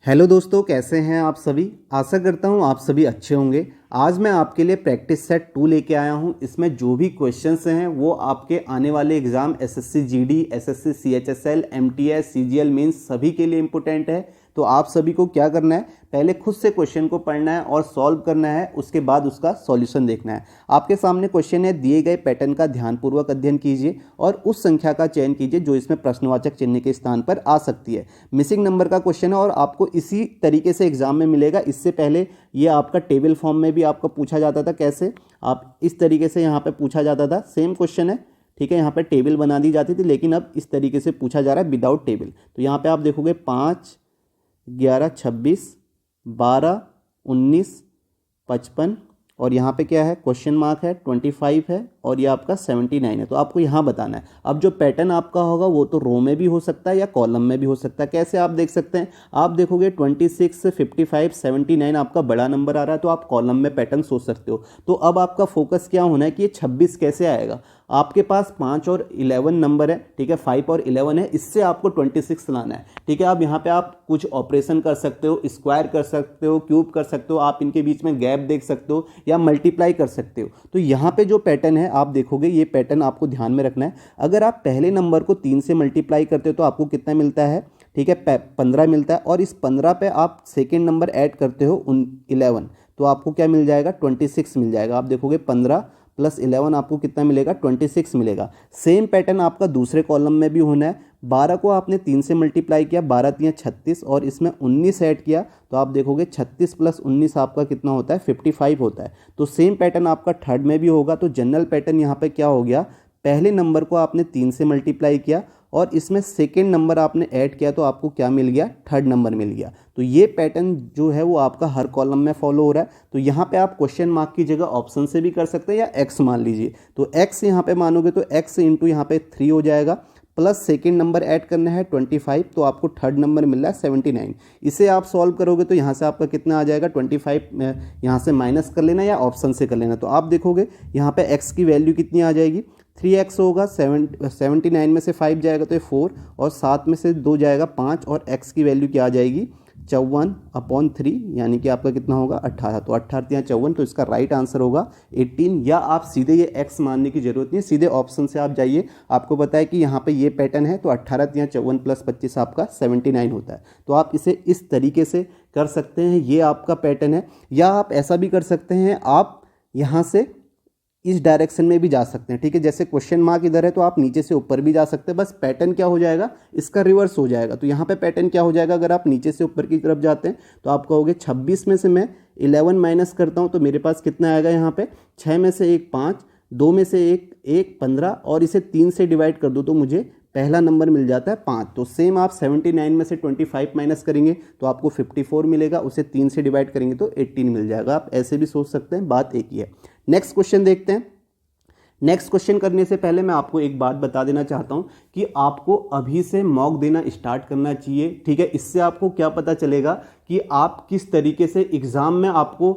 Hello दोस्तों, कैसे हैं आप सभी। आशा करता हूं आप सभी अच्छे होंगे। आज मैं आपके लिए प्रैक्टिस सेट 2 लेके आया हूं। इसमें जो भी क्वेश्चंस हैं वो आपके आने वाले exam SSC GD, SSC CHSL, MTS, CGL mains सभी के लिए इंपॉर्टेंट है। तो आप सभी को क्या करना है, पहले खुद से क्वेश्चन को पढ़ना है और सॉल्व करना है, उसके बाद उसका सॉल्यूशन देखना है। आपके सामने क्वेश्चन है, दिए गए पैटर्न का ध्यानपूर्वक अध्ययन कीजिए और उस संख्या का चयन कीजिए जो इसमें प्रश्नवाचक चिन्ह के स्थान पर आ सकती है। मिसिंग नंबर का क्वेश्चन है और आपको इसी तरीके से एग्जाम में मिलेगा। इससे पहले ये आपका टेबल फॉर्म में भी आपको पूछा जाता था। कैसे, आप इस तरीके से यहाँ पे पूछा जाता था, सेम क्वेश्चन है, ठीक है। यहाँ पे टेबल बना दी जाती थी, लेकिन अब इस तरीके से पूछा जा रहा है विदाउट टेबल। तो यहाँ पे आप देखोगे 5, 11, 26, 12, 19, 55 और यहाँ पे क्या है, क्वेश्चन मार्क है, 25 है और ये आपका 79 है। तो आपको यहाँ बताना है। अब जो पैटर्न आपका होगा वो तो रो में भी हो सकता है या कॉलम में भी हो सकता है। कैसे आप देख सकते हैं, आप देखोगे 26, 55, 79 आपका बड़ा नंबर आ रहा है तो आप कॉलम में पैटर्न सोच सकते हो। तो अब आपका फोकस क्या होना है कि ये 26 कैसे आएगा। आपके पास 5 और 11 नंबर है, ठीक है, 5 और 11 है, इससे आपको 26 लाना है, ठीक है। अब यहाँ पे आप कुछ ऑपरेशन कर सकते हो, स्क्वायर कर सकते हो, क्यूब कर सकते हो, आप इनके बीच में गैप देख सकते हो या मल्टीप्लाई कर सकते हो। तो यहाँ पे जो पैटर्न है आप देखोगे, ये पैटर्न आपको ध्यान में रखना है। अगर आप पहले नंबर को 3 से मल्टीप्लाई करते हो तो आपको कितना मिलता है, ठीक है, 15 मिलता है। और इस 15 पे आप सेकेंड नंबर ऐड करते हो 11, तो आपको क्या मिल जाएगा, 26 मिल जाएगा। आप देखोगे 15 + 11 आपको कितना मिलेगा, 26 मिलेगा। सेम पैटर्न आपका दूसरे कॉलम में भी होना है। 12 को आपने 3 से मल्टीप्लाई किया, 12 × 36 और इसमें 19 ऐड किया तो आप देखोगे 36 + 19 आपका कितना होता है, 55 होता है। तो सेम पैटर्न आपका थर्ड में भी होगा। तो जनरल पैटर्न यहाँ पे क्या हो गया, पहले नंबर को आपने 3 से मल्टीप्लाई किया और इसमें सेकेंड नंबर आपने ऐड किया तो आपको क्या मिल गया, थर्ड नंबर मिल गया। तो ये पैटर्न जो है वो आपका हर कॉलम में फॉलो हो रहा है। तो यहाँ पे आप क्वेश्चन मार्क की जगह ऑप्शन से भी कर सकते हैं या एक्स मान लीजिए। तो एक्स यहाँ पे मानोगे तो एक्स इंटू यहाँ पे 3 हो जाएगा, प्लस सेकेंड नंबर ऐड करना है 25 तो आपको थर्ड नंबर मिल रहा है 79। इसे आप सॉल्व करोगे तो यहाँ से आपका कितना आ जाएगा, 25 यहाँ से माइनस कर लेना या ऑप्शन से कर लेना। तो आप देखोगे यहाँ पे एक्स की वैल्यू कितनी आ जाएगी, 3x होगा, 79 में से 5 जाएगा तो ये 4 और 7 में से 2 जाएगा 5 और x की वैल्यू क्या आ जाएगी, 54/3 यानी कि आपका कितना होगा, 18। तो 18 या 54, तो इसका राइट आंसर होगा 18। या आप सीधे ये x मानने की जरूरत नहीं है, सीधे ऑप्शन से आप जाइए। आपको पता है कि यहाँ पे ये पैटर्न है तो 18 या 54 + 25 आपका 79 होता है। तो आप इसे इस तरीके से कर सकते हैं, ये आपका पैटर्न है। या आप ऐसा भी कर सकते हैं, आप यहाँ से इस डायरेक्शन में भी जा सकते हैं, ठीक है। जैसे क्वेश्चन मार्क इधर है तो आप नीचे से ऊपर भी जा सकते हैं, बस पैटर्न क्या हो जाएगा, इसका रिवर्स हो जाएगा। तो यहाँ पे पैटर्न क्या हो जाएगा, अगर आप नीचे से ऊपर की तरफ जाते हैं तो आप कहोगे 26 में से मैं 11 माइनस करता हूँ तो मेरे पास कितना आएगा, यहाँ पे 6 में से 1 5, 2 में से 1 15 और इसे 3 से डिवाइड कर दो तो मुझे पहला नंबर मिल जाता है 5। तो सेम आप 79 में से 25 माइनस करेंगे तो आपको 54 मिलेगा, उसे 3 से डिवाइड करेंगे तो 18 मिल जाएगा। आप ऐसे भी सोच सकते हैं, बात एक ही है। नेक्स्ट क्वेश्चन देखते हैं। नेक्स्ट क्वेश्चन करने से पहले मैं आपको एक बात बता देना चाहता हूं कि आपको अभी से मॉक देना स्टार्ट करना चाहिए, ठीक है। इससे आपको क्या पता चलेगा कि आप किस तरीके से एग्जाम में आपको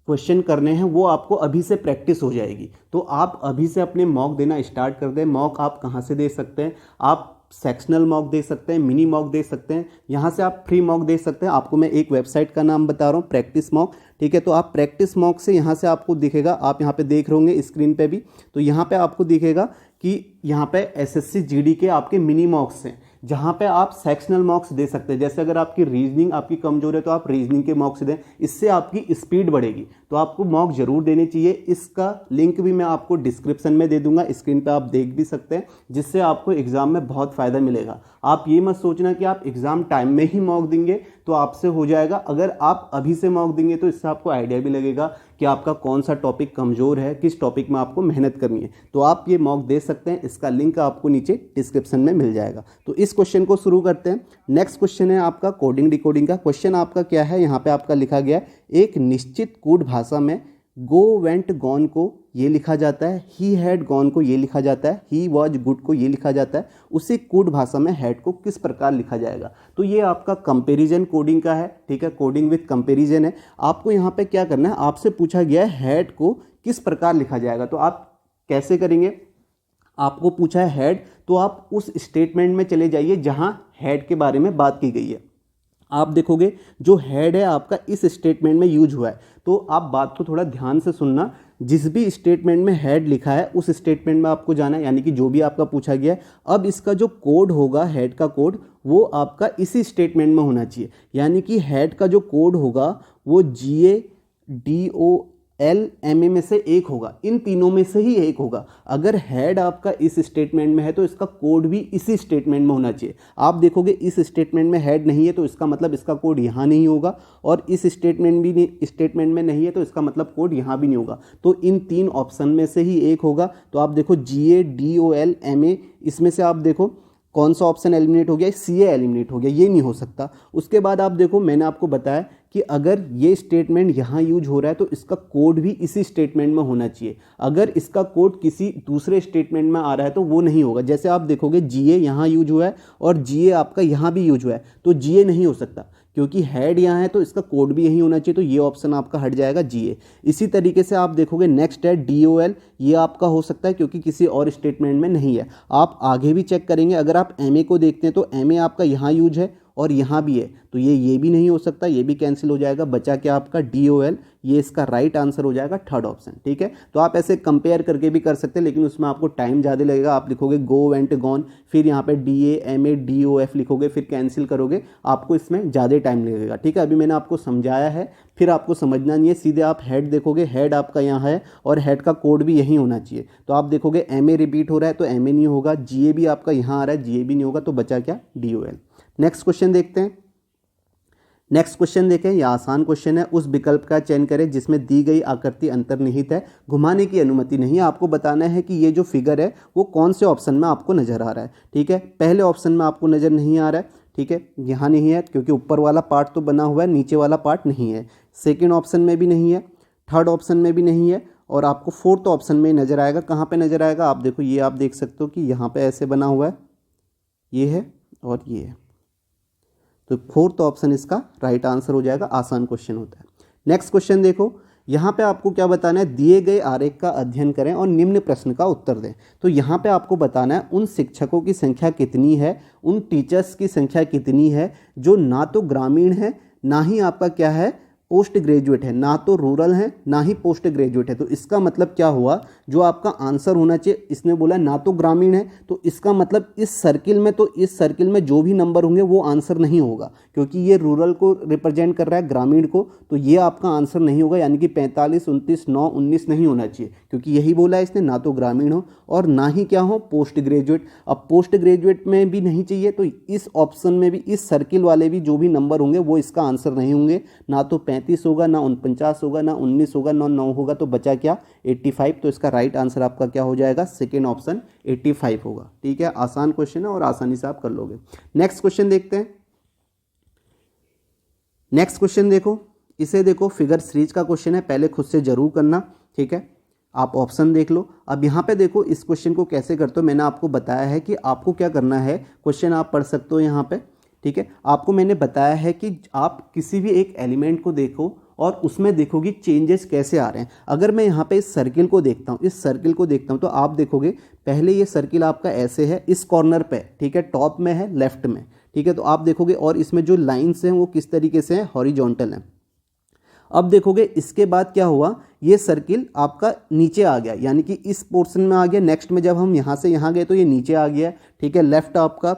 क्वेश्चन करने हैं, वो आपको अभी से प्रैक्टिस हो जाएगी। तो आप अभी से अपने मॉक देना स्टार्ट कर दें। मॉक आप कहाँ से दे सकते हैं, आप सेक्शनल मॉक दे सकते हैं, मिनी मॉक दे सकते हैं, यहाँ से आप फ्री मॉक दे सकते हैं। आपको मैं एक वेबसाइट का नाम बता रहा हूँ, प्रैक्टिस मॉक, ठीक है। तो आप प्रैक्टिस मॉक से यहाँ से आपको दिखेगा, आप यहाँ पे देख रहे होंगे स्क्रीन पे भी, तो यहाँ पे आपको दिखेगा कि यहाँ पे एसएससी जीडी के आपके मिनी मॉक्स हैं, जहाँ पे आप सेक्शनल मॉक्स दे सकते हैं। जैसे अगर आपकी रीजनिंग आपकी कमजोर है तो आप रीजनिंग के मॉक्स दें, इससे आपकी स्पीड बढ़ेगी। तो आपको मॉक जरूर देनी चाहिए। इसका लिंक भी मैं आपको डिस्क्रिप्शन में दे दूंगा, स्क्रीन पे आप देख भी सकते हैं, जिससे आपको एग्जाम में बहुत फायदा मिलेगा। आप ये मत सोचना कि आप एग्जाम टाइम में ही मॉक देंगे तो आपसे हो जाएगा। अगर आप अभी से मॉक देंगे तो इससे आपको आइडिया भी लगेगा कि आपका कौन सा टॉपिक कमजोर है, किस टॉपिक में आपको मेहनत करनी है। तो आप ये मॉक दे सकते हैं, इसका लिंक आपको नीचे डिस्क्रिप्शन में मिल जाएगा। तो इस क्वेश्चन को शुरू करते हैं। नेक्स्ट क्वेश्चन है आपका कोडिंग डिकोडिंग का। क्वेश्चन आपका क्या है, यहाँ पे आपका लिखा गया है, एक निश्चित कूट भाषा में गो वेंट गॉन को ये लिखा जाता है, ही हैड गॉन को ये लिखा जाता है, ही वॉज गुड को ये लिखा जाता है। उसी कूट भाषा में हैड को किस प्रकार लिखा जाएगा। तो ये आपका कंपैरिजन कोडिंग का है, ठीक है, कोडिंग विथ कंपैरिजन है। आपको यहाँ पे क्या करना है, आपसे पूछा गया है हैड को किस प्रकार लिखा जाएगा। तो आप कैसे करेंगे, आपको पूछा है हैड तो आप उस स्टेटमेंट में चले जाइए जहाँ हैड के बारे में बात की गई है। आप देखोगे जो हेड है आपका इस स्टेटमेंट में यूज हुआ है। तो आप बात को थोड़ा ध्यान से सुनना, जिस भी स्टेटमेंट में हेड लिखा है उस स्टेटमेंट में आपको जाना है, यानी कि जो भी आपका पूछा गया है। अब इसका जो कोड होगा हेड का कोड, वो आपका इसी स्टेटमेंट में होना चाहिए, यानी कि हेड का जो कोड होगा वो GADOLMA में से एक होगा, इन तीनों में से ही एक होगा। अगर हेड आपका इस स्टेटमेंट में है तो इसका कोड भी इसी स्टेटमेंट में होना चाहिए। आप देखोगे इस स्टेटमेंट में हेड नहीं है तो इसका मतलब इसका कोड यहाँ नहीं होगा, और इस स्टेटमेंट में नहीं है तो इसका मतलब कोड यहाँ भी नहीं होगा। तो इन तीन ऑप्शन में से ही एक होगा। तो आप देखो GADOLMA, इसमें से आप देखो कौन सा ऑप्शन एलिमिनेट हो गया, CA एलिमिनेट हो गया, ये नहीं हो सकता। उसके बाद आप देखो, मैंने आपको बताया कि अगर ये स्टेटमेंट यहाँ यूज हो रहा है तो इसका कोड भी इसी स्टेटमेंट में होना चाहिए। अगर इसका कोड किसी दूसरे स्टेटमेंट में आ रहा है तो वो नहीं होगा। जैसे आप देखोगे GA यहाँ यूज हुआ है और GA आपका यहाँ भी यूज हुआ है, तो GA नहीं हो सकता, क्योंकि हेड यहाँ है तो इसका कोड भी यही होना चाहिए, तो ये ऑप्शन आपका हट जाएगा GA। इसी तरीके से आप देखोगे नेक्स्ट है DOL, ये आपका हो सकता है क्योंकि किसी और स्टेटमेंट में नहीं है। आप आगे भी चेक करेंगे, अगर आप MA को देखते हैं तो MA आपका यहाँ यूज है और यहाँ भी है, तो ये भी नहीं हो सकता, ये भी कैंसिल हो जाएगा। बचा क्या आपका DOL, ये इसका राइट आंसर हो जाएगा थर्ड ऑप्शन। ठीक है, तो आप ऐसे कंपेयर करके भी कर सकते हैं, लेकिन उसमें आपको टाइम ज़्यादा लगेगा। आप लिखोगे गो वेंट गॉन, फिर यहाँ पे DA MA DOF लिखोगे, फिर कैंसिल करोगे, आपको इसमें ज़्यादा टाइम लगेगा। ठीक है, अभी मैंने आपको समझाया है, फिर आपको समझना नहीं है, सीधे आप हेड देखोगे, हेड आपका यहाँ है और हेड का कोड भी यही होना चाहिए। तो आप देखोगे MA रिपीट हो रहा है तो MA नहीं होगा, GA भी आपका यहाँ आ रहा है, GA भी नहीं होगा, तो बचा क्या DOL। नेक्स्ट क्वेश्चन देखते हैं। नेक्स्ट क्वेश्चन देखें, यह आसान क्वेश्चन है। उस विकल्प का चयन करें जिसमें दी गई आकृति अंतर्निहित है, घुमाने की अनुमति नहीं है। आपको बताना है कि ये जो फिगर है वो कौन से ऑप्शन में आपको नजर आ रहा है। ठीक है, पहले ऑप्शन में आपको नजर नहीं आ रहा है, ठीक है, यहाँ नहीं है क्योंकि ऊपर वाला पार्ट तो बना हुआ है, नीचे वाला पार्ट नहीं है। सेकेंड ऑप्शन में भी नहीं है, थर्ड ऑप्शन में भी नहीं है, और आपको फोर्थ ऑप्शन में नजर आएगा। कहाँ पे नजर आएगा, आप देखो, ये आप देख सकते हो कि यहाँ पे ऐसे बना हुआ है, ये है और ये है, तो फोर्थ ऑप्शन इसका राइट आंसर हो जाएगा। आसान क्वेश्चन होता है। नेक्स्ट क्वेश्चन देखो, यहाँ पे आपको क्या बताना है, दिए गए आरेख का अध्ययन करें और निम्न प्रश्न का उत्तर दें। तो यहाँ पे आपको बताना है उन शिक्षकों की संख्या कितनी है, उन टीचर्स की संख्या कितनी है जो ना तो ग्रामीण है ना ही आपका क्या है पोस्ट ग्रेजुएट है, ना तो रूरल है ना ही पोस्ट ग्रेजुएट है। तो इसका मतलब क्या हुआ, जो आपका आंसर होना चाहिए, इसने बोला ना तो ग्रामीण है, तो इसका मतलब इस सर्किल में, तो इस सर्किल में जो भी नंबर होंगे वो आंसर नहीं होगा, क्योंकि ये रूरल को रिप्रेजेंट कर रहा है, ग्रामीण को, तो ये आपका आंसर नहीं होगा। यानी कि 45, 29, 9, 19 नहीं होना चाहिए, क्योंकि यही बोला है इसने, ना तो ग्रामीण हो और ना ही क्या हो पोस्ट ग्रेजुएट। अब पोस्ट ग्रेजुएट में भी नहीं चाहिए, तो इस ऑप्शन में भी, इस सर्किल वाले भी जो भी नंबर होंगे वो इसका आंसर नहीं होंगे। ना तो 35 होगा, ना 49 होगा, ना 19 होगा, ना 9 होगा, तो बचा क्या 85। तो इसका राइट आंसर आपका क्या हो जाएगा, सेकेंड ऑप्शन 85 होगा। ठीक है, आसान क्वेश्चन है और आसानी से आप कर लोगे। नेक्स्ट क्वेश्चन देखते हैं। नेक्स्ट क्वेश्चन देखो, इसे देखो, फिगर सीरीज का क्वेश्चन है, पहले खुद से जरूर करना। ठीक है, आप ऑप्शन देख लो। अब यहाँ पे देखो इस क्वेश्चन को कैसे करते हो, मैंने आपको बताया है कि आपको क्या करना है। क्वेश्चन आप पढ़ सकते हो यहाँ पे। ठीक है, आपको मैंने बताया है कि आप किसी भी एक एलिमेंट को देखो और उसमें देखोगे चेंजेस कैसे आ रहे हैं। अगर मैं यहाँ पे इस सर्किल को देखता हूँ, इस सर्किल को देखता हूँ, तो आप देखोगे पहले ये सर्किल आपका ऐसे है, इस कॉर्नर पे, ठीक है, टॉप में है, लेफ्ट में। ठीक है, तो आप देखोगे, और इसमें जो लाइन्स हैं वो किस तरीके से हैं, हॉरिजॉन्टल हैं। अब देखोगे इसके बाद क्या हुआ, ये सर्किल आपका नीचे आ गया, यानी कि इस पोर्शन में आ गया। नेक्स्ट में जब हम यहाँ से यहाँ गए तो ये नीचे आ गया। ठीक है, लेफ्ट आपका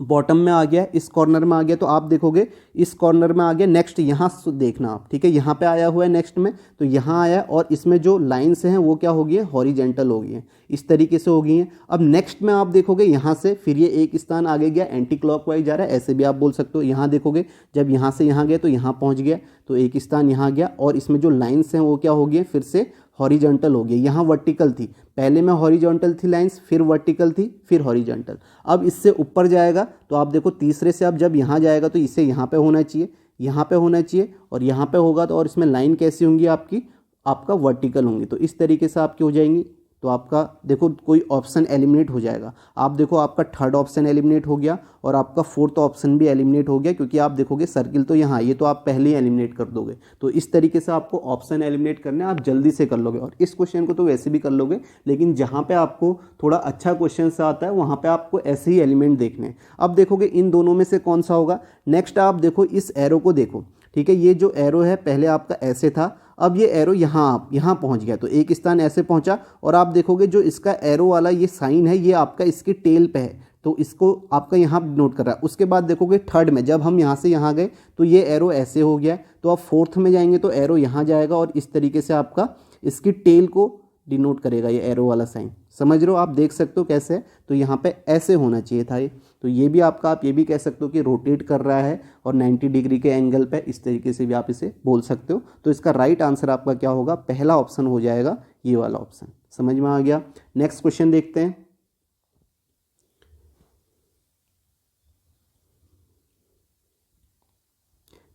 बॉटम में आ गया, इस कॉर्नर में आ गया, तो आप देखोगे इस कॉर्नर में आ गया। नेक्स्ट यहाँ देखना आप, ठीक है, यहाँ पे आया हुआ है नेक्स्ट में, तो यहाँ आया, और इसमें जो लाइन्स हैं वो क्या हो गई है, हॉरिजेंटल हो गई हैं, इस तरीके से हो गई हैं। अब नेक्स्ट में आप देखोगे यहाँ से फिर ये एक स्थान आगे गया, एंटी क्लॉकवाइज जा रहा है, ऐसे भी आप बोल सकते हो। यहाँ देखोगे जब यहाँ से यहाँ गए तो यहाँ पहुँच गया, तो एक स्थान यहाँ गया, और इसमें जो लाइन्स हैं वो क्या हो गई, फिर से हॉरिजॉन्टल हो गई। यहाँ वर्टिकल थी, पहले में हॉरिजॉन्टल थी लाइंस, फिर वर्टिकल थी, फिर हॉरिजॉन्टल। अब इससे ऊपर जाएगा तो आप देखो तीसरे से अब जब यहाँ जाएगा तो इसे यहाँ पे होना चाहिए, यहाँ पे होना चाहिए, और यहाँ पे होगा तो, और इसमें लाइन कैसी होंगी आपकी, आपका वर्टिकल होंगी। तो इस तरीके से आपकी हो जाएंगी। तो आपका देखो कोई ऑप्शन एलिमिनेट हो जाएगा। आप देखो आपका थर्ड ऑप्शन एलिमिनेट हो गया और आपका फोर्थ ऑप्शन भी एलिमिनेट हो गया, क्योंकि आप देखोगे सर्किल तो यहाँ, ये तो आप पहले ही एलिमिनेट कर दोगे। तो इस तरीके से आपको ऑप्शन एलिमिनेट करने आप जल्दी से कर लोगे, और इस क्वेश्चन को तो वैसे भी कर लोगे, लेकिन जहाँ पे आपको थोड़ा अच्छा क्वेश्चन से आता है वहाँ पे आपको ऐसे ही एलिमेंट देखने हैं। अब देखोगे इन दोनों में से कौन सा होगा। नेक्स्ट आप देखो इस एरो को देखो, ठीक है, ये जो एरो है पहले आपका ऐसे था, अब ये एरो यहाँ पहुँच गया, तो एक स्थान ऐसे पहुँचा, और आप देखोगे जो इसका एरो वाला ये साइन है ये आपका इसकी टेल पे है, तो इसको आपका यहाँ नोट कर रहा है। उसके बाद देखोगे थर्ड में जब हम यहाँ से यहाँ गए तो ये एरो ऐसे हो गया, तो आप फोर्थ में जाएंगे तो एरो यहाँ जाएगा और इस तरीके से आपका इसकी टेल को डिनोट करेगा ये एरो वाला साइन। समझ रहे हो, आप देख सकते हो कैसे है, तो यहाँ पे ऐसे होना चाहिए था ये। तो ये भी आपका, आप ये भी कह सकते हो कि रोटेट कर रहा है और 90 डिग्री के एंगल पे, इस तरीके से भी आप इसे बोल सकते हो। तो इसका राइट आंसर आपका क्या होगा, पहला ऑप्शन हो जाएगा, ये वाला ऑप्शन। समझ में आ गया। नेक्स्ट क्वेश्चन देखते हैं।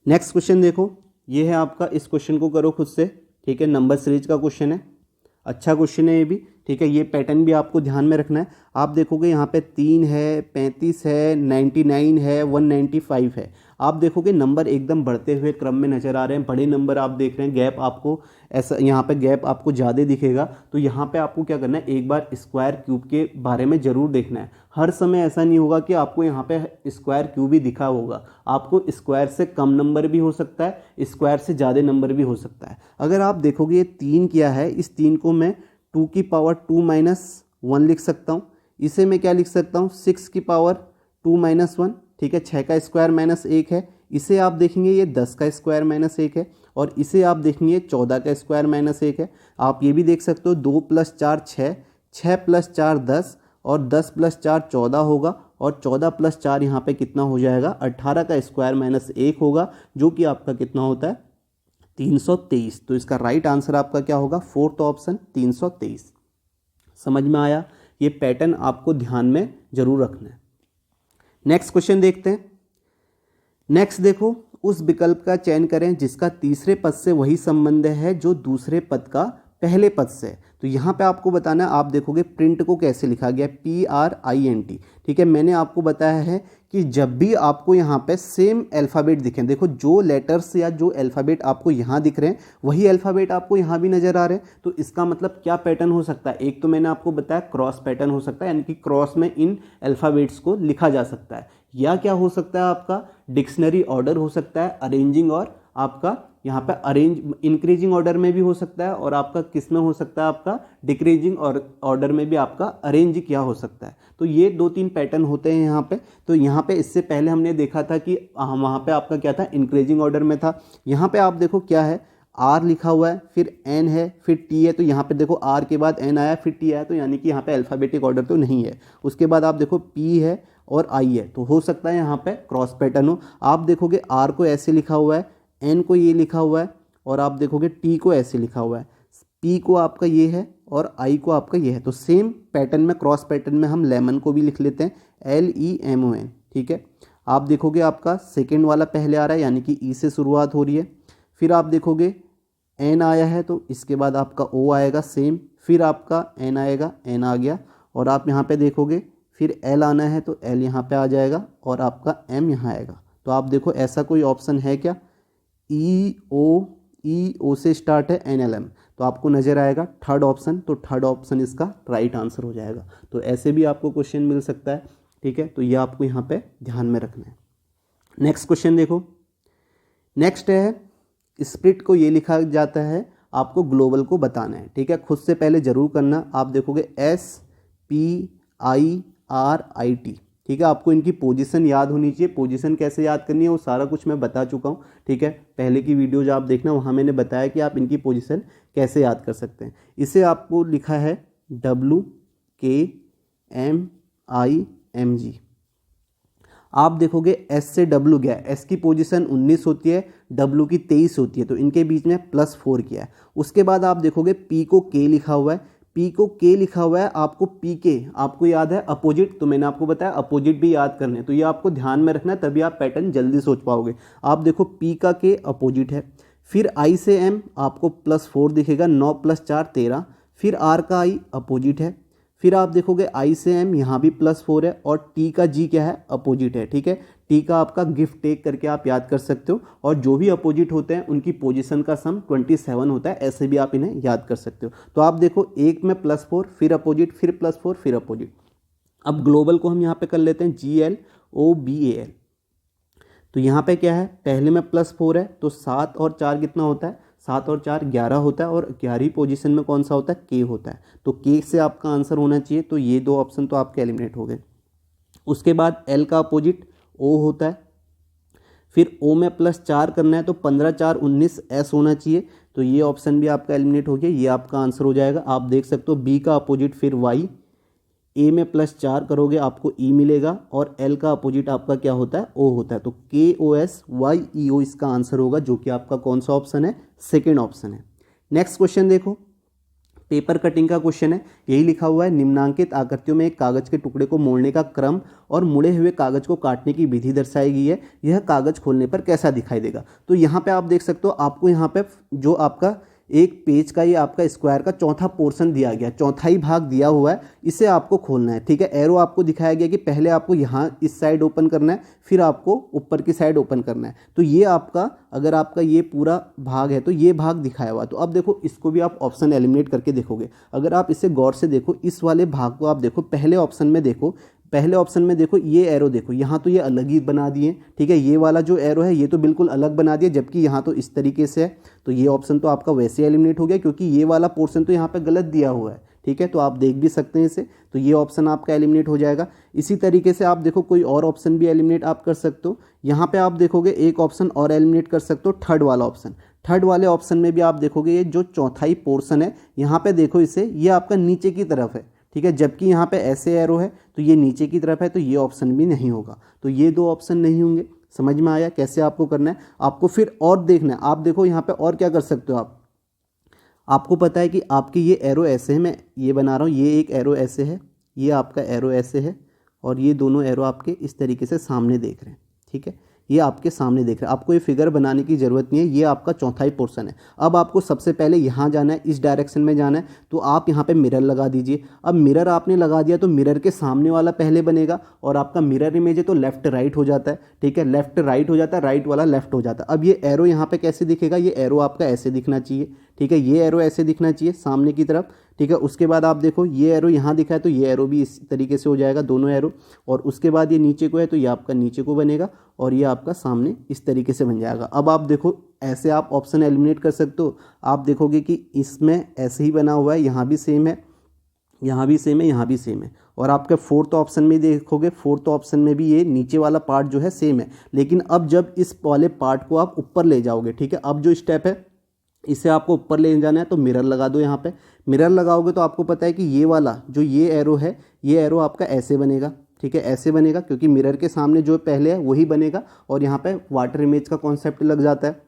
नेक्स्ट क्वेश्चन देखो, ये है आपका, इस क्वेश्चन को करो खुद से, ठीक है, नंबर सीरीज का क्वेश्चन है, अच्छा क्वेश्चन है ये भी, ठीक है। ये पैटर्न भी आपको ध्यान में रखना है। आप देखोगे यहाँ पे 3 है, 35 है, 99 है, 195 है। आप देखोगे नंबर एकदम बढ़ते हुए क्रम में नज़र आ रहे हैं, बड़े नंबर आप देख रहे हैं, गैप आपको ऐसा यहाँ पे गैप आपको ज़्यादा दिखेगा। तो यहाँ पे आपको क्या करना है, एक बार स्क्वायर क्यूब के बारे में ज़रूर देखना है। हर समय ऐसा नहीं होगा कि आपको यहाँ पे स्क्वायर क्यूब ही दिखा होगा, आपको स्क्वायर से कम नंबर भी हो सकता है, स्क्वायर से ज़्यादा नंबर भी हो सकता है। अगर आप देखोगे ये 3 क्या है, इस 3 को मैं 2 की पावर 2 माइनस 1 लिख सकता हूँ। इसे मैं क्या लिख सकता हूँ, 6 की पावर 2 माइनस 1, ठीक है, 6 का स्क्वायर माइनस 1 है। इसे आप देखेंगे ये 10 का स्क्वायर माइनस 1 है, और इसे आप देखेंगे 14 का स्क्वायर माइनस 1 है। आप ये भी देख सकते हो 2 + 4 6, 6 + 4 10, और 10 + 4 14 होगा, और 14 + 4 यहाँ पे कितना हो जाएगा, 18 का स्क्वायर माइनस 1 होगा, जो कि आपका कितना होता है, 323। तो इसका राइट आंसर आपका क्या होगा, फोर्थ ऑप्शन 323। समझ में आया। ये पैटर्न आपको ध्यान में जरूर रखना है। नेक्स्ट क्वेश्चन देखते हैं। नेक्स्ट देखो, उस विकल्प का चयन करें जिसका तीसरे पद से वही संबंध है जो दूसरे पद का पहले पद से। तो यहाँ पे आपको बताना है, आप देखोगे प्रिंट को कैसे लिखा गया, PRINT, ठीक है। मैंने आपको बताया है कि जब भी आपको यहाँ पे सेम अल्फ़ाबेट दिखें, देखो जो लेटर्स या जो अल्फ़ाबेट आपको यहाँ दिख रहे हैं वही अल्फ़ाबेट आपको यहाँ भी नज़र आ रहे हैं, तो इसका मतलब क्या पैटर्न हो सकता है। एक तो मैंने आपको बताया क्रॉस पैटर्न हो सकता है, यानी कि क्रॉस में इन अल्फ़ाबेट्स को लिखा जा सकता है, या क्या हो सकता है, आपका डिक्शनरी ऑर्डर हो सकता है, अरेंजिंग, और आपका यहाँ पे अरेंज इंक्रीजिंग ऑर्डर में भी हो सकता है, और आपका किस में हो सकता है, आपका डिक्रीजिंग और ऑर्डर में भी आपका अरेंज किया हो सकता है। तो ये 2-3 पैटर्न होते हैं यहाँ पे। तो यहाँ पे इससे पहले हमने देखा था कि वहाँ पे आपका क्या था, इंक्रीजिंग ऑर्डर में था। यहाँ पे आप देखो क्या है, R लिखा हुआ है, फिर N है, फिर T है, तो यहाँ पे देखो R के बाद N आया, फिर T आया, तो यानी कि यहाँ पे अल्फ़ाबेटिक ऑर्डर तो नहीं है। उसके बाद आप देखो P है और I है, तो हो सकता है यहाँ पे क्रॉस पैटर्न हो। आप देखोगे R को ऐसे लिखा हुआ है, N को ये लिखा हुआ है, और आप देखोगे T को ऐसे लिखा हुआ है, P को आपका ये है और I को आपका ये है। तो सेम पैटर्न में, क्रॉस पैटर्न में हम लेमन को भी लिख लेते हैं, LEMON, ठीक है। आप देखोगे आपका सेकेंड वाला पहले आ रहा है, यानी कि E से शुरुआत हो रही है। फिर आप देखोगे N आया है, तो इसके बाद आपका O आएगा सेम, फिर आपका N आएगा, N आ गया, और आप यहाँ पे देखोगे फिर L आना है, तो L यहाँ पे आ जाएगा, और आपका M यहाँ आएगा। तो आप देखो ऐसा कोई ऑप्शन है क्या, E O से स्टार्ट है, NLM, तो आपको नज़र आएगा थर्ड ऑप्शन। तो थर्ड ऑप्शन इसका राइट आंसर हो जाएगा। तो ऐसे भी आपको क्वेश्चन मिल सकता है, ठीक है। तो ये आपको यहाँ पे ध्यान में रखना है। नेक्स्ट क्वेश्चन देखो, नेक्स्ट है स्प्लिट को ये लिखा जाता है, आपको ग्लोबल को बताना है, ठीक है। खुद से पहले ज़रूर करना। आप देखोगे SPIRIT, ठीक है। आपको इनकी पोजीशन याद होनी चाहिए। पोजीशन कैसे याद करनी है वो सारा कुछ मैं बता चुका हूँ, ठीक है। पहले की वीडियो जो आप देखना, वहाँ मैंने बताया कि आप इनकी पोजीशन कैसे याद कर सकते हैं। इसे आपको लिखा है WKMIMG। आप देखोगे S से W गया, S की पोजीशन 19 होती है, W की 23 होती है, तो इनके बीच में +4 किया है। उसके बाद आप देखोगे P को K लिखा हुआ है, P को K लिखा हुआ है, आपको PK आपको याद है अपोजिट, तो मैंने आपको बताया अपोजिट भी याद करने, तो ये आपको ध्यान में रखना है, तभी आप पैटर्न जल्दी सोच पाओगे। आप देखो P का K अपोजिट है, फिर I से M आपको +4 दिखेगा, 9 + 4 13, फिर आर का आई अपोजिट है, फिर आप देखोगे आई से एम यहाँ भी +4 है, और टी का जी क्या है, अपोजिट है। ठीक है, टी का आपका गिफ्ट टेक करके आप याद कर सकते हो, और जो भी अपोजिट होते हैं उनकी पोजीशन का सम 27 होता है, ऐसे भी आप इन्हें याद कर सकते हो। तो आप देखो एक में +4 फिर अपोजिट फिर +4 फिर अपोजिट। अब ग्लोबल को हम यहाँ पे कर लेते हैं GLOBAL। तो यहाँ पे क्या है, पहले में +4 है तो 7 और 4 कितना होता है, 7 और 4 11 होता है, और 11वीं पोजीशन में कौन सा होता है, के होता है। तो के से आपका आंसर होना चाहिए, तो ये दो ऑप्शन तो आपके एलिमिनेट हो गए। उसके बाद एल का अपोजिट ओ होता है, फिर ओ में +4 करना है तो 15 4 19 एस होना चाहिए, तो ये ऑप्शन भी आपका एलिमिनेट हो गया, ये आपका आंसर हो जाएगा। आप देख सकते हो बी का अपोजिट फिर वाई, ए में +4 करोगे आपको ई मिलेगा, और एल का अपोजिट आपका क्या होता है, ओ होता है। तो KOSYEO इसका आंसर होगा, जो कि आपका कौन सा ऑप्शन है, सेकेंड ऑप्शन है। नेक्स्ट क्वेश्चन देखो, पेपर कटिंग का क्वेश्चन है। यही लिखा हुआ है, निम्नांकित आकृतियों में एक कागज के टुकड़े को मोड़ने का क्रम और मुड़े हुए कागज को काटने की विधि दर्शाई गई है, यह कागज खोलने पर कैसा दिखाई देगा। तो यहाँ पे आप देख सकते हो, आपको यहाँ पे जो आपका एक पेज का, ये आपका स्क्वायर का चौथा पोर्शन दिया गया, चौथाई भाग दिया हुआ है, इसे आपको खोलना है। ठीक है, एरो आपको दिखाया गया कि पहले आपको यहाँ इस साइड ओपन करना है, फिर आपको ऊपर की साइड ओपन करना है। तो ये आपका, अगर आपका ये पूरा भाग है तो ये भाग दिखाया हुआ है। तो अब देखो, इसको भी आप ऑप्शन एलिमिनेट करके देखोगे। अगर आप इसे गौर से देखो, इस वाले भाग को आप देखो, पहले ऑप्शन में देखो, पहले ऑप्शन में देखो, ये एरो देखो, यहाँ तो ये अलग ही बना दिए। ठीक है, ये वाला जो एरो है ये तो बिल्कुल अलग बना दिया, जबकि यहाँ तो इस तरीके से है। तो ये ऑप्शन तो आपका वैसे एलिमिनेट हो गया, क्योंकि ये वाला पोर्शन तो यहाँ पे गलत दिया हुआ है। ठीक है, तो आप देख भी सकते हैं इसे, तो ये ऑप्शन आपका एलिमिनेट हो जाएगा। इसी तरीके से आप देखो, कोई और ऑप्शन भी एलिमिनेट आप कर सकते हो। यहाँ पे आप देखोगे एक ऑप्शन और एलिमिनेट कर सकते हो, थर्ड वाला ऑप्शन। थर्ड वाले ऑप्शन में भी आप देखोगे, ये जो चौथाई पोर्शन है, यहाँ पे देखो इसे, ये आपका नीचे की तरफ है। ठीक है, जबकि यहाँ पे ऐसे एरो है तो ये नीचे की तरफ है, तो ये ऑप्शन भी नहीं होगा। तो ये दो ऑप्शन नहीं होंगे। समझ में आया कैसे आपको करना है। आपको फिर और देखना है, आप देखो यहाँ पे और क्या कर सकते हो। आपको पता है कि आपके ये एरो ऐसे है, मैं ये बना रहा हूँ, ये एक एरो ऐसे है, ये आपका एरो ऐसे है, और ये दोनों एरो आपके इस तरीके से सामने देख रहे हैं। ठीक है, ये आपके सामने देख रहे हैं, आपको ये फिगर बनाने की ज़रूरत नहीं है। ये आपका चौथाई पोर्शन है। अब आपको सबसे पहले यहाँ जाना है, इस डायरेक्शन में जाना है, तो आप यहाँ पे मिरर लगा दीजिए। अब मिरर आपने लगा दिया तो मिरर के सामने वाला पहले बनेगा, और आपका मिरर इमेज है तो लेफ्ट राइट हो जाता है। ठीक है, लेफ्ट राइट हो जाता है, राइट वाला लेफ्ट हो जाता है। अब ये एरो यहाँ पे कैसे दिखेगा, ये एरो आपका ऐसे दिखना चाहिए। ठीक है, ये एरो ऐसे दिखना चाहिए सामने की तरफ। ठीक है, उसके बाद आप देखो, ये एरो यहाँ दिखा है तो ये एरो भी इस तरीके से हो जाएगा, दोनों एरो। और उसके बाद ये नीचे को है तो ये आपका नीचे को बनेगा, और ये आपका सामने इस तरीके से बन जाएगा। अब आप देखो, ऐसे आप ऑप्शन एलिमिनेट कर सकते हो। आप देखोगे कि इसमें ऐसे ही बना हुआ है, यहाँ भी सेम है, यहाँ भी सेम है, यहाँ भी सेम है। और आपके फोर्थ ऑप्शन में देखोगे, फोर्थ ऑप्शन में भी ये नीचे वाला पार्ट जो है सेम है। लेकिन अब जब इस वाले पार्ट को आप ऊपर ले जाओगे, ठीक है, अब जो स्टेप है इसे आपको ऊपर ले जाना है, तो मिरर लगा दो। यहाँ पे मिरर लगाओगे तो आपको पता है कि ये वाला जो ये एरो है, ये एरो आपका ऐसे बनेगा। ठीक है, ऐसे बनेगा, क्योंकि मिरर के सामने जो पहले है वही बनेगा, और यहाँ पे वाटर इमेज का कॉन्सेप्ट लग जाता है।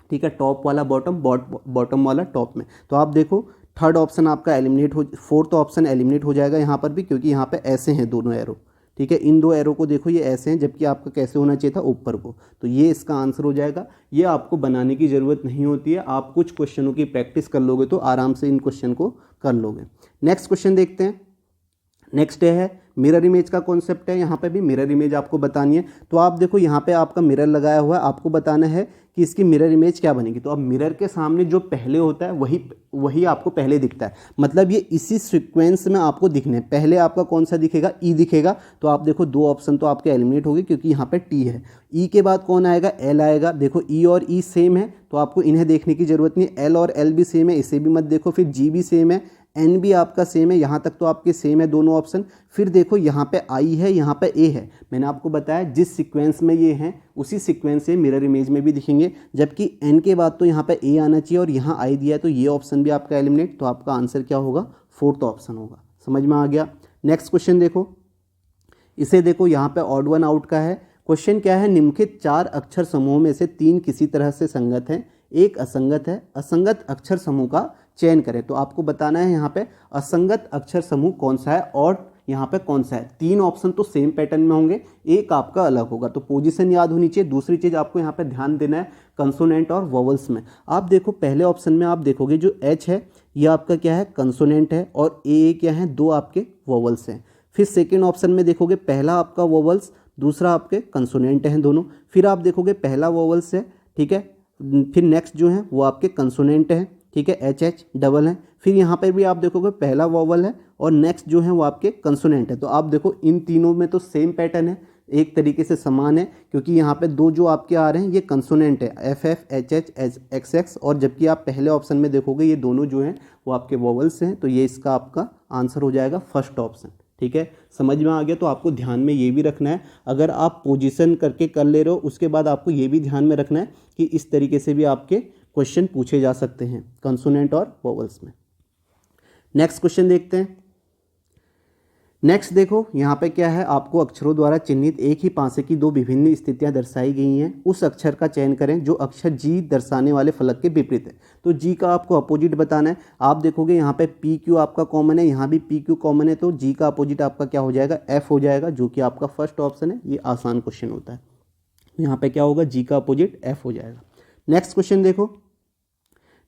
ठीक है, टॉप वाला बॉटम, बॉटम वाला टॉप में। तो आप देखो, थर्ड ऑप्शन आपका एलिमिनेट हो, फोर्थ ऑप्शन एलिमिनेट हो जाएगा यहाँ पर भी, क्योंकि यहाँ पे ऐसे हैं दोनों एरो। ठीक है, इन दो एरो को देखो, ये ऐसे हैं, जबकि आपका कैसे होना चाहिए था, ऊपर को। तो ये इसका आंसर हो जाएगा। ये आपको बनाने की ज़रूरत नहीं होती है, आप कुछ क्वेश्चनों की प्रैक्टिस कर लोगे तो आराम से इन क्वेश्चन को कर लोगे। नेक्स्ट क्वेश्चन देखते हैं। नेक्स्ट है मिरर इमेज का कॉन्सेप्ट है। यहाँ पे भी मिरर इमेज आपको बतानी है। तो आप देखो, यहाँ पे आपका मिरर लगाया हुआ है, आपको बताना है कि इसकी मिरर इमेज क्या बनेगी। तो अब मिरर के सामने जो पहले होता है वही आपको पहले दिखता है, मतलब ये इसी सीक्वेंस में आपको दिखने। पहले आपका कौन सा दिखेगा, ई दिखेगा। तो आप देखो, दो ऑप्शन तो आपके एलिमिनेट हो गए, क्योंकि यहाँ पे टी है। ई के बाद कौन आएगा, एल आएगा। देखो, ई और ई सेम है तो आपको इन्हें देखने की जरूरत नहीं। एल और एल भी सेम है, इसे भी मत देखो। फिर जी भी सेम है, एन भी आपका सेम है, यहाँ तक तो आपके सेम है दोनों ऑप्शन। फिर देखो, यहाँ पे आई है, यहाँ पे ए है। मैंने आपको बताया जिस सीक्वेंस में ये हैं उसी सीक्वेंस से मिरर इमेज में भी दिखेंगे, जबकि एन के बाद तो यहाँ पे ए आना चाहिए, और यहाँ आई दिया है, तो ये ऑप्शन भी आपका एलिमिनेट। तो आपका आंसर क्या होगा, फोर्थ ऑप्शन होगा। समझ में आ गया। नेक्स्ट क्वेश्चन देखो, इसे देखो, यहाँ पे ऑड वन आउट का है। क्वेश्चन क्या है, निम्नलिखित 4 अक्षर समूह में से 3 किसी तरह से संगत हैं, एक असंगत है। असंगत अक्षर समूह का चयन करें। तो आपको बताना है यहाँ पे असंगत अक्षर समूह कौन सा है और यहाँ पे कौन सा है। 3 ऑप्शन तो सेम पैटर्न में होंगे, एक आपका अलग होगा। तो पोजीशन याद होनी चाहिए। दूसरी चीज़ आपको यहाँ पे ध्यान देना है कंसोनेंट और वोवल्स में। आप देखो, पहले ऑप्शन में आप देखोगे जो एच है ये आपका क्या है, कंसोनेंट है, और ए क्या है, दो आपके वोवल्स हैं। फिर सेकेंड ऑप्शन में देखोगे पहला आपका वोवल्स, दूसरा आपके कंसोनेंट हैं दोनों। फिर आप देखोगे पहला वोवल्स है, ठीक है, फिर नेक्स्ट जो है वो आपके कंसोनेंट हैं, ठीक है, एच एच डबल है। फिर यहाँ पर भी आप देखोगे पहला वोवल है और नेक्स्ट जो है वो आपके कंसोनेंट है। तो आप देखो इन तीनों में तो सेम पैटर्न है, एक तरीके से समान है, क्योंकि यहाँ पे दो जो आपके आ रहे हैं ये कंसोनेंट है, F F H H x x, और जबकि आप पहले ऑप्शन में देखोगे ये दोनों जो हैं वो आपके वोवल्स हैं। तो ये इसका आपका आंसर हो जाएगा फर्स्ट ऑप्शन, ठीक है। समझ में आ गया? तो आपको ध्यान में ये भी रखना है, अगर आप पोजीशन करके कर ले रहे हो उसके बाद आपको ये भी ध्यान में रखना है कि इस तरीके से भी आपके क्वेश्चन पूछे जा सकते हैं कंसोनेंट और वोवल्स में। नेक्स्ट क्वेश्चन देखते हैं। नेक्स्ट देखो यहाँ पे क्या है, आपको अक्षरों द्वारा चिन्हित एक ही पासे की दो विभिन्न स्थितियां दर्शाई गई हैं। उस अक्षर का चयन करें जो अक्षर जी दर्शाने वाले फलक के विपरीत है। तो जी का आपको अपोजिट बताना है। आप देखोगे यहाँ पे पी क्यू आपका कॉमन है, यहाँ भी पी क्यू कॉमन है, तो जी का अपोजिट आपका क्या हो जाएगा, एफ हो जाएगा, जो कि आपका फर्स्ट ऑप्शन है। ये आसान क्वेश्चन होता है। यहाँ पे क्या होगा, जी का अपोजिट एफ हो जाएगा। नेक्स्ट क्वेश्चन देखो।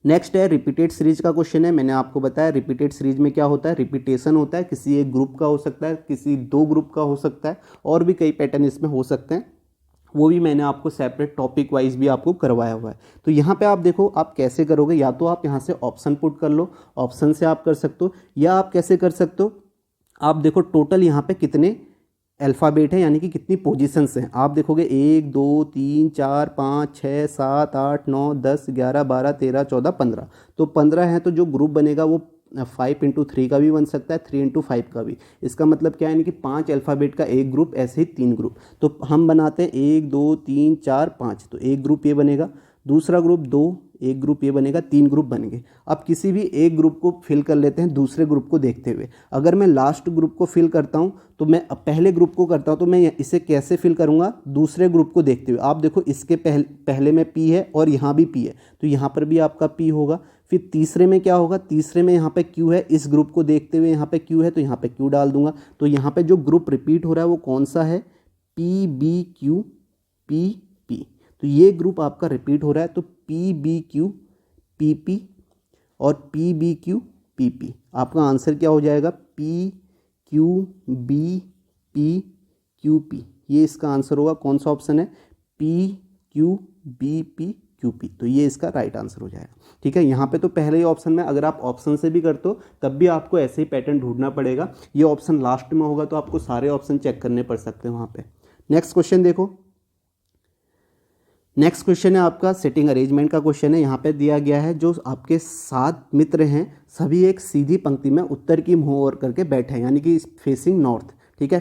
नेक्स्ट है रिपीटेड सीरीज का क्वेश्चन है। मैंने आपको बताया रिपीटेड सीरीज में क्या होता है, रिपीटेशन होता है, किसी एक ग्रुप का हो सकता है, किसी दो ग्रुप का हो सकता है, और भी कई पैटर्न इसमें हो सकते हैं। वो भी मैंने आपको सेपरेट टॉपिक वाइज भी आपको करवाया हुआ है। तो यहाँ पे आप देखो आप कैसे करोगे, या तो आप यहाँ से ऑप्शन पुट कर लो, ऑप्शन से आप कर सकते हो, या आप कैसे कर सकते हो, आप देखो टोटल यहाँ पे कितने अल्फ़ाबेट है, यानी कि कितनी पोजीशंस हैं। आप देखोगे 1 2 3 4 5 6 7 8 9 10 11 12 13 14 15, तो 15 है। तो जो ग्रुप बनेगा वो 5 इंटू 3 का भी बन सकता है, 3 इंटू 5 का भी। इसका मतलब क्या है, यानी कि 5 अल्फ़ाबेट का एक ग्रुप, ऐसे ही 3 ग्रुप। तो हम बनाते हैं 1 2 3 4 5, तो एक ग्रुप ये बनेगा, दूसरा ग्रुप 2, एक ग्रुप ये बनेगा, 3 ग्रुप बनेंगे। अब किसी भी एक ग्रुप को फिल कर लेते हैं दूसरे ग्रुप को देखते हुए। अगर मैं लास्ट ग्रुप को फिल करता हूं तो मैं पहले ग्रुप को करता हूं, तो मैं इसे कैसे फिल करूंगा, दूसरे ग्रुप को देखते हुए। आप देखो इसके पहले में पी है और यहाँ भी पी है, तो यहाँ पर भी आपका पी होगा। फिर तीसरे में क्या होगा, तीसरे में यहाँ पे क्यू है, इस ग्रुप को देखते हुए यहाँ पे क्यू है, तो यहाँ पे क्यू डाल दूंगा। तो यहाँ पे जो ग्रुप रिपीट हो रहा है वो कौन सा है, P B Q P P. तो ये ग्रुप आपका रिपीट हो रहा है, तो P B Q P P और P B Q P P. आपका आंसर क्या हो जाएगा, P Q B P Q P. ये इसका आंसर होगा। कौन सा ऑप्शन है, P Q B P Q P. तो ये इसका राइट आंसर हो जाएगा, ठीक है। यहाँ पे तो पहले ही ऑप्शन में, अगर आप ऑप्शन से भी करते हो तब भी आपको ऐसे ही पैटर्न ढूंढना पड़ेगा। ये ऑप्शन लास्ट में होगा तो आपको सारे ऑप्शन चेक करने पड़ सकते हैं वहाँ पे। नेक्स्ट क्वेश्चन देखो। नेक्स्ट क्वेश्चन है आपका सेटिंग अरेंजमेंट का क्वेश्चन है। यहाँ पे दिया गया है जो आपके 7 मित्र हैं सभी एक सीधी पंक्ति में उत्तर की मुंह ओर करके बैठे हैं, यानी कि फेसिंग नॉर्थ, ठीक है,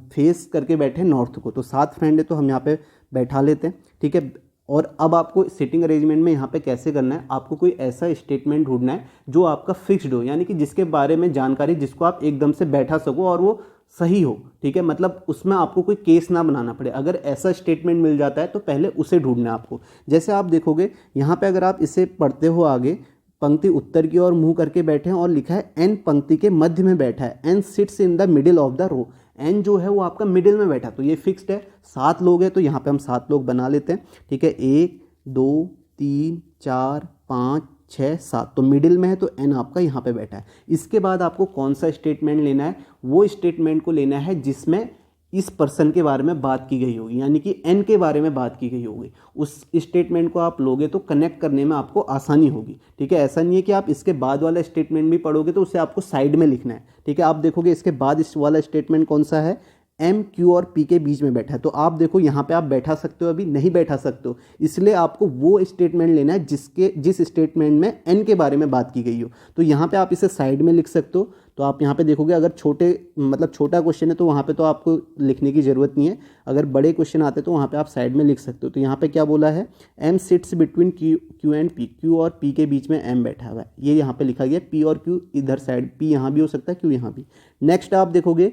फेस करके बैठे हैं नॉर्थ को। तो 7 फ्रेंड है तो हम यहाँ पे बैठा लेते हैं, ठीक है। और अब आपको सेटिंग अरेंजमेंट में यहाँ पे कैसे करना है, आपको कोई ऐसा स्टेटमेंट ढूंढना है जो आपका फिक्स्ड हो, यानी कि जिसके बारे में जानकारी, जिसको आप एकदम से बैठा सको और वो सही हो, ठीक है, मतलब उसमें आपको कोई केस ना बनाना पड़े। अगर ऐसा स्टेटमेंट मिल जाता है तो पहले उसे ढूंढना है आपको। जैसे आप देखोगे यहाँ पे अगर आप इसे पढ़ते हो आगे, पंक्ति उत्तर की ओर मुंह करके बैठे हैं और लिखा है एन पंक्ति के मध्य में बैठा है, N sits in the middle of the row. N जो है वो आपका मिडिल में बैठा, तो ये फिक्स्ड है। 7 लोग हैं तो यहाँ पे हम 7 लोग बना लेते हैं, ठीक है। 1 2 3 4 5 6 7, तो मिडिल में है तो एन आपका यहाँ पे बैठा है। इसके बाद आपको कौन सा स्टेटमेंट लेना है, वो स्टेटमेंट को लेना है जिसमें इस पर्सन के बारे में बात की गई होगी, यानी कि एन के बारे में बात की गई होगी। उस स्टेटमेंट को आप लोगे तो कनेक्ट करने में आपको आसानी होगी, ठीक है। ऐसा नहीं है कि आप इसके बाद वाला स्टेटमेंट भी पढ़ोगे तो उसे आपको साइड में लिखना है, ठीक है। आप देखोगे इसके बाद इस वाला स्टेटमेंट कौन सा है, एम क्यू और पी के बीच में बैठा है, तो आप देखो यहाँ पे आप बैठा सकते हो, अभी नहीं बैठा सकते हो, इसलिए आपको वो स्टेटमेंट लेना है जिस स्टेटमेंट में एन के बारे में बात की गई हो। तो यहाँ पे आप इसे साइड में लिख सकते हो। तो आप यहाँ पे देखोगे अगर छोटा क्वेश्चन है तो वहाँ पे तो आपको लिखने की ज़रूरत नहीं है, अगर बड़े क्वेश्चन आते तो वहाँ पे आप साइड में लिख सकते हो। तो यहाँ पे क्या बोला है, M sits between Q and P, Q और पी के बीच में एम बैठा हुआ है, ये यहाँ पे लिखा गया। पी और क्यू इधर साइड, पी यहाँ भी हो सकता है, क्यू यहाँ भी। नेक्स्ट आप देखोगे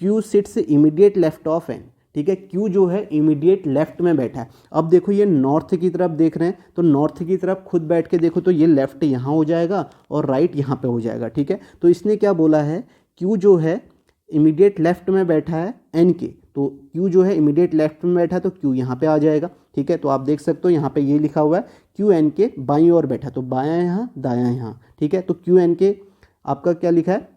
Q sits immediate left of N, ठीक है, क्यू जो है इमीडिएट लेफ्ट में बैठा है। अब देखो ये नॉर्थ की तरफ देख रहे हैं तो नॉर्थ की तरफ खुद बैठ के देखो तो ये लेफ्ट यहाँ हो जाएगा और राइट यहाँ पे हो जाएगा, ठीक है। तो इसने क्या बोला है, क्यू जो है इमीडिएट लेफ्ट में बैठा है एन के, तो क्यू जो है इमीडिएट लेफ्ट में बैठा है तो क्यू यहाँ पे आ जाएगा। ठीक है, तो आप देख सकते हो यहाँ पे ये लिखा हुआ है क्यू एन के बाईं ओर बैठा, तो बायां यहाँ दायां यहाँ। ठीक है, तो क्यू एन के आपका क्या लिखा है,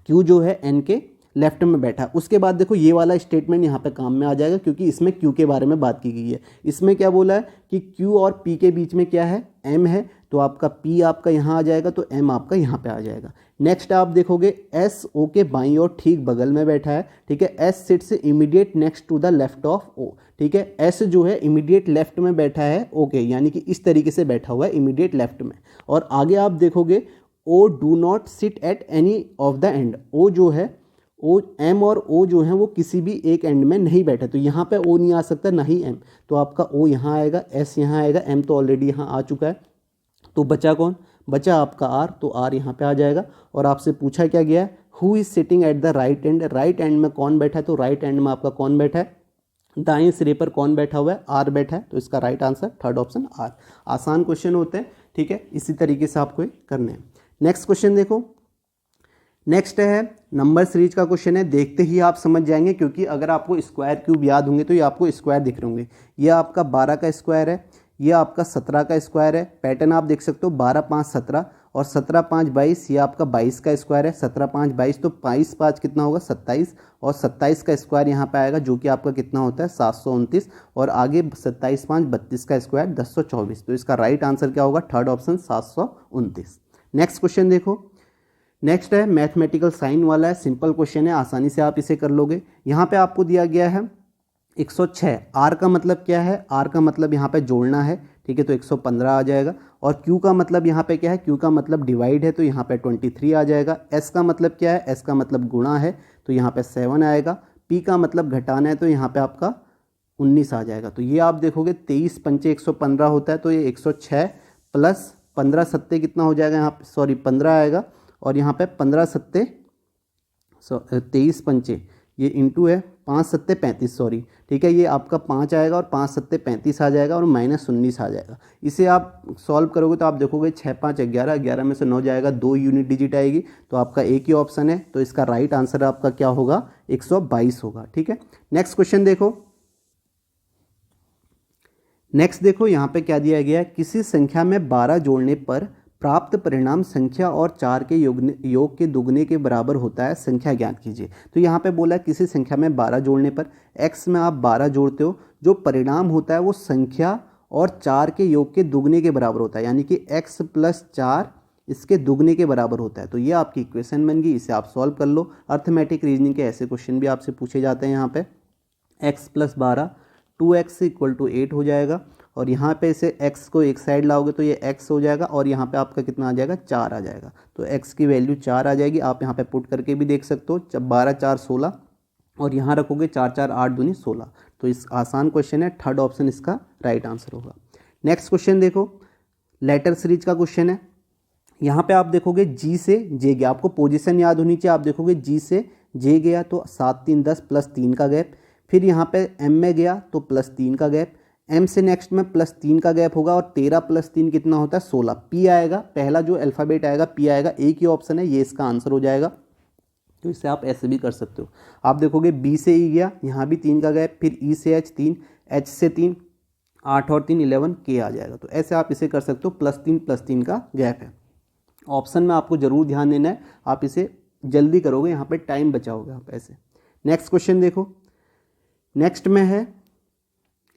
क्यू जो है एन के लेफ्ट में बैठा। उसके बाद देखो ये वाला स्टेटमेंट यहाँ पे काम में आ जाएगा क्योंकि इसमें क्यू के बारे में बात की गई है। इसमें क्या बोला है कि क्यू और पी के बीच में क्या है, एम है, तो आपका पी आपका यहाँ आ जाएगा तो एम आपका यहाँ पे आ जाएगा। नेक्स्ट आप देखोगे एस ओ के बाईं ओर ठीक बगल में बैठा है। ठीक है, S sits immediate next to the left of O. ठीक है, एस जो है इमीडिएट लेफ्ट में बैठा है ओके, यानी कि इस तरीके से बैठा हुआ है इमीडिएट लेफ्ट में। और आगे आप देखोगे ओ do not sit at any of the end, ओ जो है ओ एम और ओ जो है वो किसी भी एक एंड में नहीं बैठे, तो यहाँ पे ओ नहीं आ सकता ना ही एम, तो आपका ओ यहाँ आएगा, एस यहाँ आएगा, एम तो ऑलरेडी यहाँ आ चुका है, तो बचा कौन, बचा आपका आर, तो आर यहाँ पे आ जाएगा। और आपसे पूछा क्या गया है, who is sitting at the right and, right and में कौन बैठा है, तो राइट एंड में आपका कौन बैठा है, दाएं सिरे पर कौन बैठा हुआ है, आर बैठा है, तो इसका right answer third option R. आसान क्वेश्चन होते हैं। ठीक है, इसी तरीके से आपको करने हैं। नेक्स्ट क्वेश्चन देखो, नेक्स्ट है नंबर सीरीज का क्वेश्चन है। देखते ही आप समझ जाएंगे क्योंकि अगर आपको स्क्वायर क्यूब याद होंगे तो ये आपको स्क्वायर दिख रहे होंगे। ये आपका 12 का स्क्वायर है, ये आपका 17 का स्क्वायर है। पैटर्न आप देख सकते हो 12 5 17 और 17 5 22, ये आपका 22 का स्क्वायर है। 17 5 22 तो 22 5 कितना होगा 27, और 27 का स्क्वायर यहाँ पे आएगा जो कि आपका कितना होता है 729, और आगे 27 5 32 का स्क्वायर 1024, तो इसका राइट आंसर क्या होगा, थर्ड ऑप्शन 729। नेक्स्ट क्वेश्चन देखो, नेक्स्ट है मैथमेटिकल साइन वाला है, सिंपल क्वेश्चन है, आसानी से आप इसे कर लोगे। यहाँ पे आपको दिया गया है 106, आर का मतलब क्या है, आर का मतलब यहाँ पे जोड़ना है। ठीक है, तो 115 आ जाएगा। और क्यू का मतलब यहाँ पे क्या है, क्यू का मतलब डिवाइड है, तो यहाँ पे 23 आ जाएगा। एस का मतलब क्या है, एस का मतलब गुणा है, तो यहाँ पे 7 आएगा। पी का मतलब घटाना है, तो यहाँ पे आपका 19 आ जाएगा। तो ये आप देखोगे 23 पंचे 115 होता है, तो ये 106 प्लस 15 सत्ते कितना हो जाएगा, यहाँ पे सॉरी 15 आएगा, और यहाँ पे 15 सत्ते 23 पंचे ये इंटू है 5 सत्ते 35 सॉरी। ठीक है, ये आपका 5 आएगा और 5 सत्ते 35 आ जाएगा और -19 आ जाएगा। इसे आप सॉल्व करोगे तो आप देखोगे 6 5 11, 11 में से 9 जाएगा, 2 यूनिट डिजिट आएगी, तो आपका एक ही ऑप्शन है, तो इसका राइट आंसर आपका क्या होगा 122 होगा। ठीक है, नेक्स्ट क्वेश्चन देखो, नेक्स्ट देखो यहाँ पे क्या दिया गया है, किसी संख्या में 12 जोड़ने पर प्राप्त परिणाम संख्या और 4 के योग के दुगने के बराबर होता है, संख्या ज्ञात कीजिए। तो यहाँ पे बोला है किसी संख्या में 12 जोड़ने पर, x में आप 12 जोड़ते हो, जो परिणाम होता है वो संख्या और 4 के योग के दुगने के बराबर होता है, यानी कि x + 4 इसके दुगने के बराबर होता है। तो ये आपकी इक्वेशन बन गई, इसे आप सॉल्व कर लो। अर्थमेटिक रीजनिंग के ऐसे क्वेश्चन भी आपसे पूछे जाते हैं। यहाँ पे x + 12 2x = 8 हो जाएगा, और यहाँ पे इसे x को एक साइड लाओगे तो ये x हो जाएगा, और यहाँ पे आपका कितना आ जाएगा 4 आ जाएगा, तो x की वैल्यू 4 आ जाएगी। आप यहाँ पे पुट करके भी देख सकते हो, 12 4 16, और यहाँ रखोगे 4 4 8 दूनी 16, तो इस आसान क्वेश्चन है, थर्ड ऑप्शन इसका राइट आंसर होगा। नेक्स्ट क्वेश्चन देखो, लेटर सीरीज का क्वेश्चन है। यहाँ पे आप देखोगे G से J गया, आपको पोजीशन याद होनी चाहिए। आप देखोगे G से J गया तो 7 3 10 +3 का गैप, फिर यहाँ पे M में गया तो +3 का गैप, M से नेक्स्ट में +3 का गैप होगा, और 13 + 3 कितना होता है 16। P आएगा, पहला जो अल्फ़ाबेट आएगा P आएगा, एक ही ऑप्शन है, ये इसका आंसर हो जाएगा। तो इसे आप ऐसे भी कर सकते हो। आप देखोगे B से E गया, यहाँ भी 3 का गैप, फिर E से H 3, H से 3 8 और 3 11 K आ जाएगा। तो ऐसे आप इसे कर सकते हो, +3 का गैप है। ऑप्शन में आपको जरूर ध्यान देना है, आप इसे जल्दी करोगे, यहाँ पे टाइम बचाओगे आप ऐसे। नेक्स्ट क्वेश्चन देखो, नेक्स्ट में है,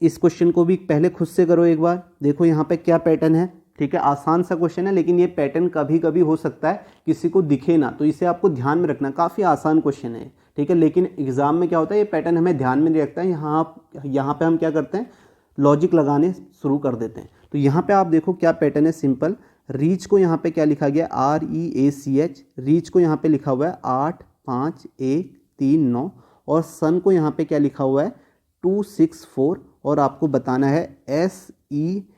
इस क्वेश्चन को भी पहले खुद से करो एक बार। देखो यहाँ पे क्या पैटर्न है। ठीक है, आसान सा क्वेश्चन है, लेकिन ये पैटर्न कभी कभी हो सकता है किसी को दिखे ना, तो इसे आपको ध्यान में रखना। काफ़ी आसान क्वेश्चन है, ठीक है, लेकिन एग्जाम में क्या होता है, ये पैटर्न हमें ध्यान में नहीं रखता है। यहाँ पे हम क्या करते हैं, लॉजिक लगाने शुरू कर देते हैं। तो यहाँ पे आप देखो क्या पैटर्न है, सिंपल। रीच को यहाँ पे क्या लिखा गया, REACH, रीच को यहाँ पे लिखा हुआ है 8 5 1 3 9, और सन को यहाँ पे क्या लिखा हुआ है 2 6 4, और आपको बताना है SEARCH।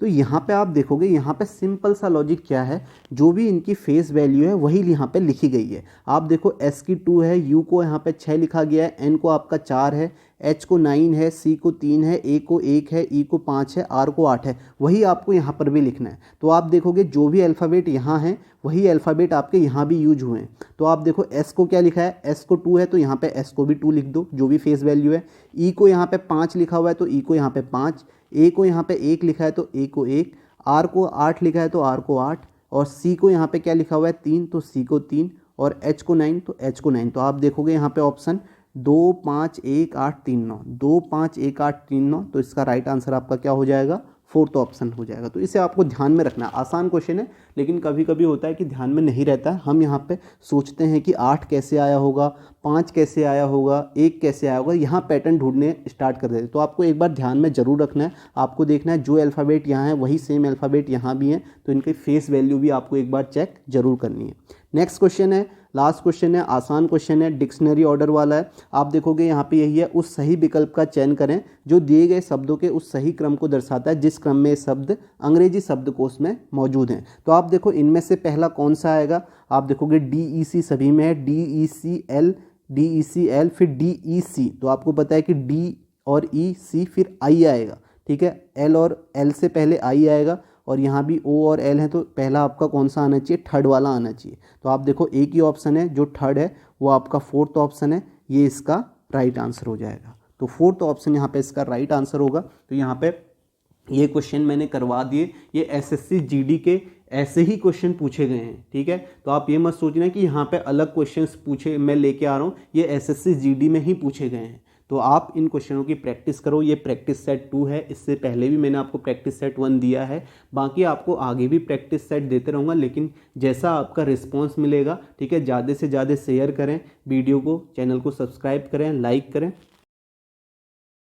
तो यहाँ पे आप देखोगे, यहाँ पे सिंपल सा लॉजिक क्या है, जो भी इनकी फेस वैल्यू है वही यहाँ पे लिखी गई है। आप देखो S की 2 है, U को यहाँ पे 6 लिखा गया है, N को आपका 4 है, एच को 9 है, सी को 3 है, ए को 1 है, ई को 5 है, आर को 8 है, वही आपको यहाँ पर भी लिखना है। तो आप देखोगे जो भी अल्फ़ाबेट यहाँ हैं वही अल्फ़ाबेट आपके यहाँ भी यूज हुए हैं। तो आप देखो एस को क्या लिखा है, एस को 2 है तो यहाँ पे एस को भी 2 लिख दो, जो भी फेस वैल्यू है। ई को यहाँ पे 5 लिखा हुआ है तो ई को यहाँ पे 5, ए को यहाँ पे 1 लिखा है तो ए को 1, आर को 8 लिखा है तो आर को 8, और सी को यहाँ पे क्या लिखा हुआ है 3 तो सी को 3, और एच को 9 तो एच को 9। तो आप देखोगे यहाँ पे ऑप्शन 2 5 1 8 3 9, 2 5 1 8 3 9, तो इसका राइट आंसर आपका क्या हो जाएगा, फोर्थ ऑप्शन हो जाएगा। तो इसे आपको ध्यान में रखना है। आसान क्वेश्चन है लेकिन कभी कभी होता है कि ध्यान में नहीं रहता है। हम यहाँ पे सोचते हैं कि 8 कैसे आया होगा, 5 कैसे आया होगा, 1 कैसे आया होगा, यहाँ पैटर्न ढूंढने स्टार्ट कर देते। तो आपको एक बार ध्यान में जरूर रखना है। आपको देखना है जो अल्फ़ाबेट यहाँ है वही सेम अल्फ़ाबेट यहाँ भी है, तो इनकी फेस वैल्यू भी आपको एक बार चेक जरूर करनी है। नेक्स्ट क्वेश्चन है, लास्ट क्वेश्चन है, आसान क्वेश्चन है, डिक्शनरी ऑर्डर वाला है। आप देखोगे यहाँ पे यही है, उस सही विकल्प का चयन करें जो दिए गए शब्दों के उस सही क्रम को दर्शाता है जिस क्रम में ये शब्द अंग्रेजी शब्दकोश में मौजूद हैं। तो आप देखो इनमें से पहला कौन सा आएगा, आप देखोगे DEC सभी में है, DECL, DECL फिर DEC। तो आपको पता है कि D और EC फिर I आएगा, ठीक है, L और L से पहले I आएगा, और यहाँ भी O और L है तो पहला आपका कौन सा आना चाहिए, थर्ड वाला आना चाहिए। तो आप देखो एक ही ऑप्शन है जो थर्ड है वो आपका फोर्थ ऑप्शन है, ये इसका राइट आंसर हो जाएगा। तो फोर्थ ऑप्शन यहाँ पे इसका राइट आंसर होगा। तो यहाँ पे ये क्वेश्चन मैंने करवा दिए, ये SSC GD के ऐसे ही क्वेश्चन पूछे गए हैं, ठीक है। तो आप ये मत सोचना कि यहाँ पे अलग क्वेश्चंस पूछे मैं लेके आ रहा हूँ, ये SSC GD में ही पूछे गए हैं। तो आप इन क्वेश्चनों की प्रैक्टिस करो। ये प्रैक्टिस सेट 2 है, इससे पहले भी मैंने आपको प्रैक्टिस सेट 1 दिया है, बाकी आपको आगे भी प्रैक्टिस सेट देते रहूँगा, लेकिन जैसा आपका रिस्पॉन्स मिलेगा, ठीक है, ज़्यादा से ज़्यादा शेयर करें वीडियो को, चैनल को सब्सक्राइब करें, लाइक करें।